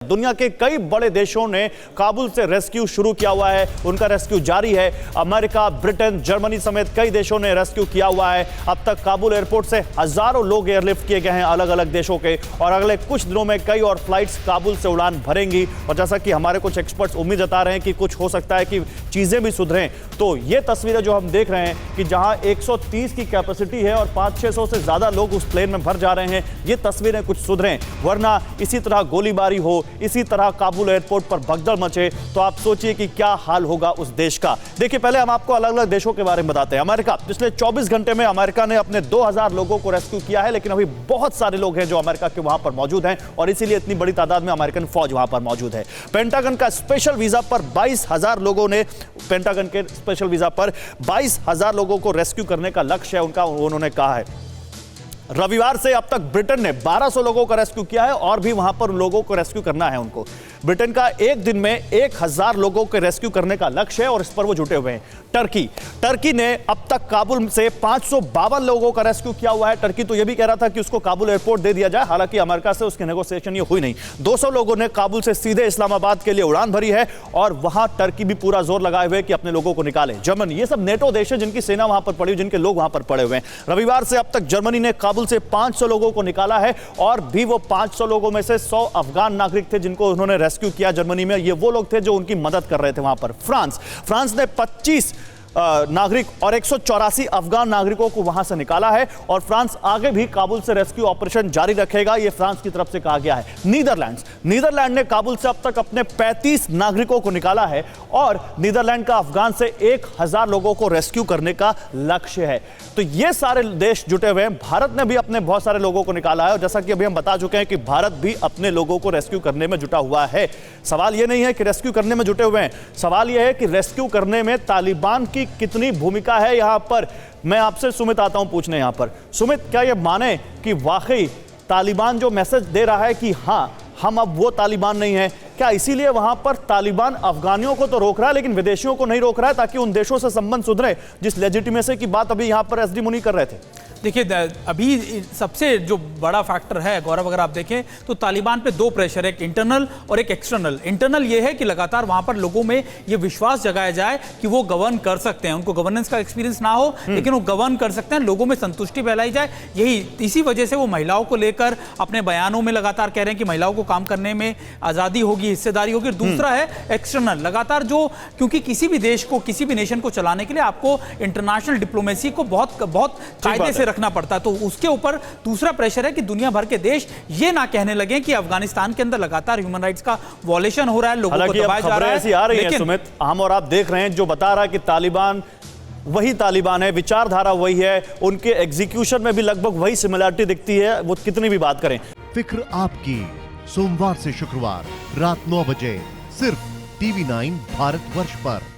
दुनिया के कई बड़े देशों ने काबुल से रेस्क्यू शुरू किया हुआ है, उनका रेस्क्यू जारी है। अमेरिका, ब्रिटेन, जर्मनी समेत कई देशों ने रेस्क्यू किया हुआ है। अब तक काबुल एयरपोर्ट से हजारों लोग एयरलिफ्ट किए गए हैं अलग अलग देशों के, और अगले कुछ दिनों में कई और फ्लाइट्स काबुल से उड़ान भरेंगी। और जैसा कि हमारे कुछ एक्सपर्ट्स उम्मीद जता रहे हैं कि कुछ हो सकता है कि चीजें भी सुधरें, तो ये तस्वीरें जो हम देख रहे हैं कि जहां 130 की कैपेसिटी है और 500-600 से ज्यादा लोग उस प्लेन में भर जा रहे हैं, ये तस्वीरें कुछ सुधरें, वरना इसी तरह गोलीबारी हो, इसी तरह काबुल एयरपोर्ट पर भगदड़ मचे, तो आप सोचिए कि क्या हाल होगा उस देश का। देखिए, पहले हम आपको अलग अलग देशों के बारे में बताते हैं। अमेरिका, पिछले 24 घंटे में अमेरिका ने अपने 2000 लोगों को रेस्क्यू किया है, लेकिन अभी बहुत सारे लोग हैं जो अमेरिका के वहां पर मौजूद हैं, और इसीलिए इतनी बड़ी तादाद में अमेरिकन फौज वहां पर मौजूद है। पेंटागन का स्पेशल वीजा पर 22,000 लोगों ने, पेंटागन के स्पेशल वीजा पर 22,000 लोगों को रेस्क्यू करने का लक्ष्य है उनका, उन्होंने कहा है। रविवार से अब तक ब्रिटेन ने 1200 लोगों का रेस्क्यू किया है, और भी वहां पर लोगों को रेस्क्यू करना है उनको। ब्रिटेन का एक दिन में 1000 लोगों के रेस्क्यू करने का लक्ष्य है, और इस पर वो जुटे हुए हैं। टर्की ने अब तक काबुल से 552 लोगों का रेस्क्यू किया हुआ है। टर्की तो यह भी कह रहा था कि उसको काबुल एयरपोर्ट दे दिया जाए, हालांकि अमेरिका से उसकी नेगोशिएशन ये हुई नहीं। 200 लोगों ने काबुल से सीधे इस्लामाबाद के लिए उड़ान भरी है, और वहां टर्की भी पूरा जोर लगाए हुए कि अपने लोगों को निकाले। जर्मनी, ये सब नेटो देश है जिनकी सेना वहां पर पड़ी हुई, जिनके लोग वहां पर पड़े हुए हैं। रविवार से अब तक जर्मनी ने काबुल से 500 लोगों को निकाला है, और भी वो 500 लोगों में से 100 अफगान नागरिक थे जिनको उन्होंने रेस्क्यू किया जर्मनी में। ये वो लोग थे जो उनकी मदद कर रहे थे वहां पर। फ्रांस ने 25 नागरिक और 184 अफगान नागरिकों को वहां से निकाला है, और फ्रांस आगे भी काबुल से रेस्क्यू ऑपरेशन जारी रखेगा, यह फ्रांस की तरफ से कहा गया है। नीदरलैंड ने काबुल से अब तक अपने 35 नागरिकों को निकाला है, और नीदरलैंड का अफगान से 1000 लोगों को रेस्क्यू करने का लक्ष्य है। तो ये सारे देश जुटे हुए हैं। भारत ने भी अपने बहुत सारे लोगों को निकाला है, और जैसा कि अभी हम बता चुके हैं कि भारत भी अपने लोगों को रेस्क्यू करने में जुटा हुआ है। सवाल यह नहीं है कि रेस्क्यू करने में जुटे हुए हैं, सवाल यह है कि रेस्क्यू करने में तालिबान की कितनी भूमिका है। यहां पर मैं आपसे सुमित आता हूं पूछने। यहां पर सुमित, क्या यह माने कि वाकई तालिबान जो मैसेज दे रहा है कि हां, हम अब वो तालिबान नहीं है, क्या इसीलिए वहां पर तालिबान अफगानियों को तो रोक रहा है लेकिन विदेशियों को नहीं रोक रहा है, ताकि उन देशों से संबंध सुधरे जिस लेजिटिमेसी की बात अभी यहां पर एसडी मुनी कर रहे थे? देखिए, अभी सबसे जो बड़ा फैक्टर है गौरव, अगर आप देखें तो तालिबान पे दो प्रेशर है, एक इंटरनल और एक एक्सटर्नल। इंटरनल ये है कि लगातार वहां पर लोगों में ये विश्वास जगाया जाए कि वो गवर्न कर सकते हैं, उनको गवर्नेंस का एक्सपीरियंस ना हो लेकिन वो गवर्न कर सकते हैं, लोगों में संतुष्टि फैलाई जाए। इसी वजह से वो महिलाओं को लेकर अपने बयानों में लगातार कह रहे हैं कि महिलाओं को काम करने में आज़ादी होगी, हिस्सेदारी होगी। दूसरा है एक्सटर्नल, लगातार जो, क्योंकि किसी भी देश को, किसी भी नेशन को चलाने के लिए आपको इंटरनेशनल डिप्लोमेसी को बहुत कायदे से रखना पड़ता है। तो उसके ऊपर दूसरा प्रेशर है कि दुनिया भर के देश ये ना कहने लगे कि अफगानिस्तान के अंदर लगातार ह्यूमन राइट्स का वॉलेशन हो रहा है, लोगों को दबाया जा रहा है। आ रही है सुमित, हम और आप देख रहे हैं, जो बता रहा है कि तालिबान वही तालिबान है, विचारधारा वही है, उनके एग्जीक्यूशन में भी लगभग वही सिमिलरिटी दिखती है, वो कितनी भी बात करें। फिक्र आपकी, सोमवार से शुक्रवार रात 9 बजे सिर्फ TV9 भारतवर्ष पर।